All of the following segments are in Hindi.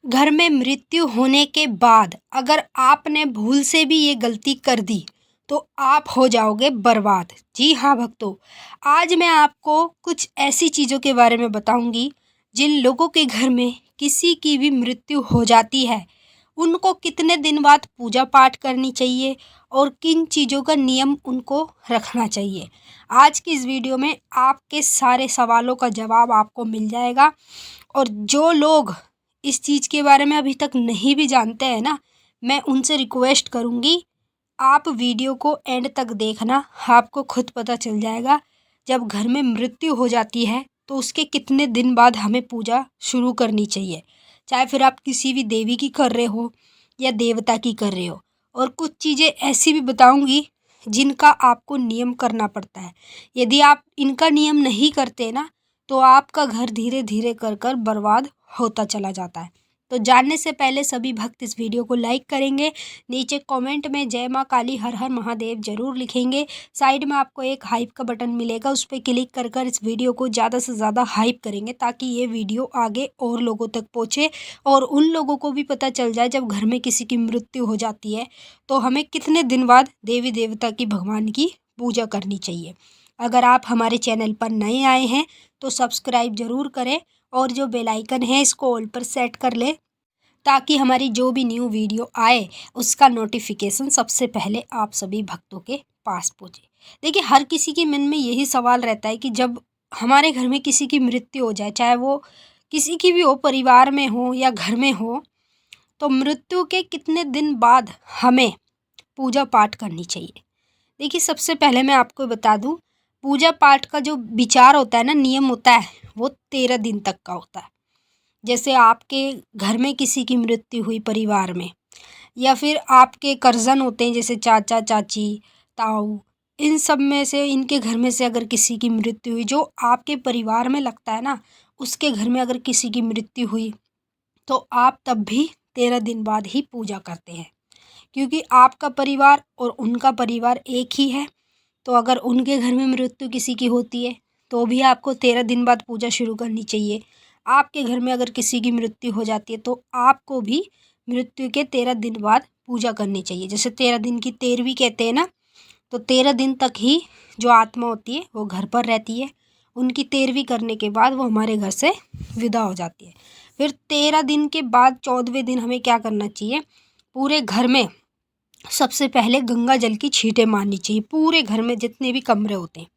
घर में मृत्यु होने के बाद अगर आपने भूल से भी ये गलती कर दी तो आप हो जाओगे बर्बाद। जी हाँ भक्तों, आज मैं आपको कुछ ऐसी चीज़ों के बारे में बताऊंगी जिन लोगों के घर में किसी की भी मृत्यु हो जाती है उनको कितने दिन बाद पूजा पाठ करनी चाहिए और किन चीज़ों का नियम उनको रखना चाहिए। आज की इस वीडियो में आपके सारे सवालों का जवाब आपको मिल जाएगा। और जो लोग इस चीज़ के बारे में अभी तक नहीं भी जानते हैं ना, मैं उनसे रिक्वेस्ट करूँगी आप वीडियो को एंड तक देखना। आपको खुद पता चल जाएगा जब घर में मृत्यु हो जाती है तो उसके कितने दिन बाद हमें पूजा शुरू करनी चाहिए। चाहे फिर आप किसी भी देवी की कर रहे हो या देवता की कर रहे हो। और कुछ चीज़ें ऐसी भी बताऊंगी जिनका आपको नियम करना पड़ता है। यदि आप इनका नियम नहीं करते ना तो आपका घर धीरे धीरे कर कर बर्बाद होता चला जाता है। तो जानने से पहले सभी भक्त इस वीडियो को लाइक करेंगे, नीचे कमेंट में जय माँ काली हर हर महादेव जरूर लिखेंगे। साइड में आपको एक हाइप का बटन मिलेगा, उस पर क्लिक कर कर इस वीडियो को ज़्यादा से ज़्यादा हाइप करेंगे ताकि ये वीडियो आगे और लोगों तक पहुँचे और उन लोगों को भी पता चल जाए जब घर में किसी की मृत्यु हो जाती है तो हमें कितने दिन बाद देवी देवता की भगवान की पूजा करनी चाहिए। अगर आप हमारे चैनल पर नए आए हैं तो सब्सक्राइब ज़रूर करें और जो बेल आइकन है इसको ऑल पर सेट कर लें ताकि हमारी जो भी न्यू वीडियो आए उसका नोटिफिकेशन सबसे पहले आप सभी भक्तों के पास पहुँचे। देखिए, हर किसी के मन में यही सवाल रहता है कि जब हमारे घर में किसी की मृत्यु हो जाए, चाहे वो किसी की भी हो, परिवार में हो या घर में हो, तो मृत्यु के कितने दिन बाद हमें पूजा पाठ करनी चाहिए। देखिए, सबसे पहले मैं आपको बता दूं, पूजा पाठ का जो विचार होता है ना, नियम होता है, वो 13 दिन तक का होता है। जैसे आपके घर में किसी की मृत्यु हुई परिवार में, या फिर आपके कर्जन होते हैं जैसे चाचा चाची ताऊ, इन सब में से इनके घर में से अगर किसी की मृत्यु हुई, जो आपके परिवार में लगता है ना, उसके घर में अगर किसी की मृत्यु हुई तो आप तब भी 13 दिन बाद ही पूजा करते हैं। क्योंकि आपका परिवार और उनका परिवार एक ही है। तो अगर उनके घर में मृत्यु किसी की होती है तो भी आपको 13 दिन बाद पूजा शुरू करनी चाहिए। आपके घर में अगर किसी की मृत्यु हो जाती है तो आपको भी मृत्यु के 13 दिन बाद पूजा करनी चाहिए। जैसे 13 दिन की तेरहवीं कहते हैं ना, तो 13 दिन तक ही जो आत्मा होती है वो घर पर रहती है। उनकी 13वीं करने के बाद वो हमारे घर से विदा हो जाती है। फिर 13 दिन के बाद 14वें दिन हमें क्या करना चाहिए, पूरे घर में सबसे पहले गंगा जल की छींटे मारनी चाहिए। पूरे घर में जितने भी कमरे होते हैं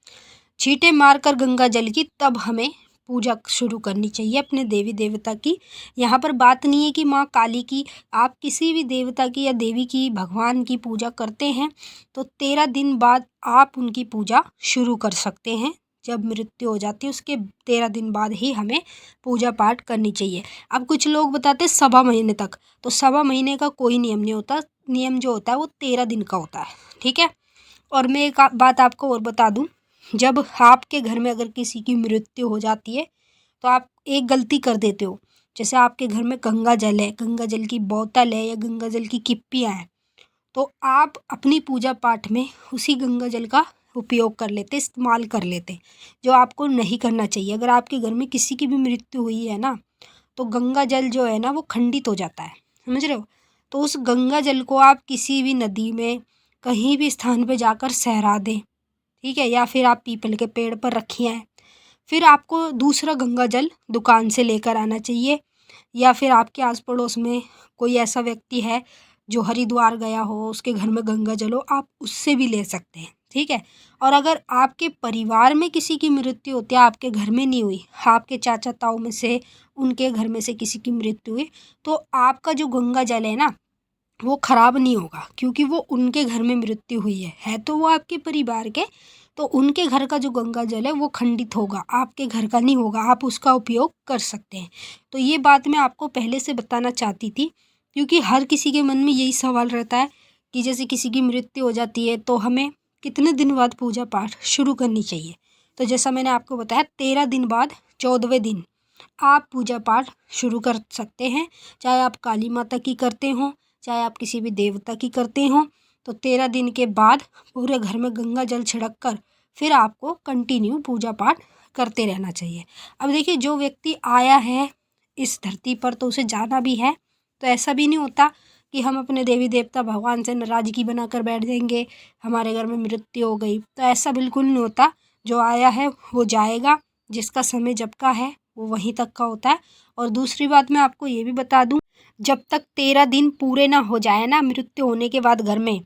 छींटे मारकर गंगा जल की, तब हमें पूजा शुरू करनी चाहिए अपने देवी देवता की। यहाँ पर बात नहीं है कि माँ काली की, आप किसी भी देवता की या देवी की, भगवान की पूजा करते हैं तो 13 दिन बाद आप उनकी पूजा शुरू कर सकते हैं। जब मृत्यु हो जाती है उसके 13 दिन बाद ही हमें पूजा पाठ करनी चाहिए। अब कुछ लोग बताते हैं सवा महीने तक, तो सवा महीने का कोई नियम नहीं होता। नियम जो होता है वो 13 दिन का होता है, ठीक है। और मैं एक बात आपको और बता दूं, जब आपके घर में अगर किसी की मृत्यु हो जाती है तो आप एक गलती कर देते हो। जैसे आपके घर में गंगा जल है, गंगा जल की बोतल है या गंगा जल की किप्पियाँ हैं, तो आप अपनी पूजा पाठ में उसी गंगा जल का उपयोग कर लेते, इस्तेमाल कर लेते, जो आपको नहीं करना चाहिए। अगर आपके घर में किसी की भी मृत्यु हुई है ना तो गंगा जल जो है ना वो खंडित हो जाता है, समझ रहे हो। तो उस गंगा जल को आप किसी भी नदी में, कहीं भी स्थान पे जाकर सहरा दें, ठीक है, या फिर आप पीपल के पेड़ पर रखिए हैं। फिर आपको दूसरा गंगा जल दुकान से लेकर आना चाहिए, या फिर आपके आस पड़ोस में कोई ऐसा व्यक्ति है जो हरिद्वार गया हो, उसके घर में गंगा जल हो, आप उससे भी ले सकते हैं, ठीक है। और अगर आपके परिवार में किसी की मृत्यु होती है, आपके घर में नहीं हुई, आपके चाचा ताऊ में से उनके घर में से किसी की मृत्यु हुई, तो आपका जो गंगा जल है ना वो खराब नहीं होगा, क्योंकि वो उनके घर में मृत्यु हुई है तो वो आपके परिवार के, तो उनके घर का जो गंगा जल है वो खंडित होगा, आपके घर का नहीं होगा, आप उसका उपयोग कर सकते हैं। तो ये बात मैं आपको पहले से बताना चाहती थी, क्योंकि हर किसी के मन में यही सवाल रहता है कि जैसे किसी की मृत्यु हो जाती है तो हमें कितने दिन बाद पूजा पाठ शुरू करनी चाहिए। तो जैसा मैंने आपको बताया, 13 दिन बाद 14वें दिन आप पूजा पाठ शुरू कर सकते हैं। चाहे आप काली माता की करते हों, चाहे आप किसी भी देवता की करते हों, तो 13 दिन के बाद पूरे घर में गंगा जल छिड़क कर फिर आपको कंटिन्यू पूजा पाठ करते रहना चाहिए। अब देखिए, जो व्यक्ति आया है इस धरती पर तो उसे जाना भी है। तो ऐसा भी नहीं होता कि हम अपने देवी देवता भगवान से नाराज़गी बनाकर बैठ जाएंगे, हमारे घर में मृत्यु हो गई, तो ऐसा बिल्कुल नहीं होता। जो आया है वो जाएगा, जिसका समय जब का है वो वहीं तक का होता है। और दूसरी बात मैं आपको ये भी बता दूं, जब तक 13 दिन पूरे ना हो जाए ना मृत्यु होने के बाद घर में,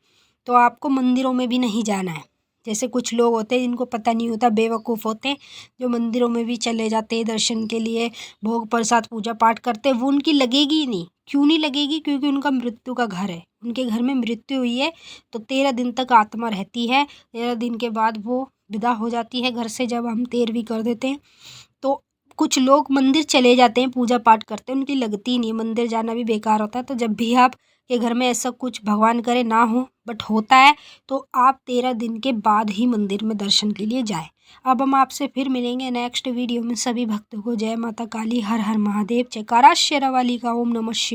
तो आपको मंदिरों में भी नहीं जाना है। जैसे कुछ लोग होते हैं जिनको पता नहीं होता, बेवकूफ़ होते हैं, जो मंदिरों में भी चले जाते हैं दर्शन के लिए, भोग प्रसाद पूजा पाठ करते हैं, वो उनकी लगेगी ही नहीं। क्यों नहीं लगेगी? क्योंकि उनका मृत्यु का घर है, उनके घर में मृत्यु हुई है, तो 13 दिन तक आत्मा रहती है। 13 दिन के बाद वो विदा हो जाती है घर से, जब हम 13वीं कर देते हैं। तो कुछ लोग मंदिर चले जाते हैं, पूजा पाठ करते हैं, उनकी लगती ही नहीं है, मंदिर जाना भी बेकार होता है। तो जब भी आप के घर में ऐसा कुछ भगवान करे ना हो बट होता है, तो आप 13 दिन के बाद ही मंदिर में दर्शन के लिए जाएं। अब हम आपसे फिर मिलेंगे नेक्स्ट वीडियो में। सभी भक्तों को जय माता काली, हर हर महादेव, जयकारा शेरावाली का। ओम नमः शिवाय।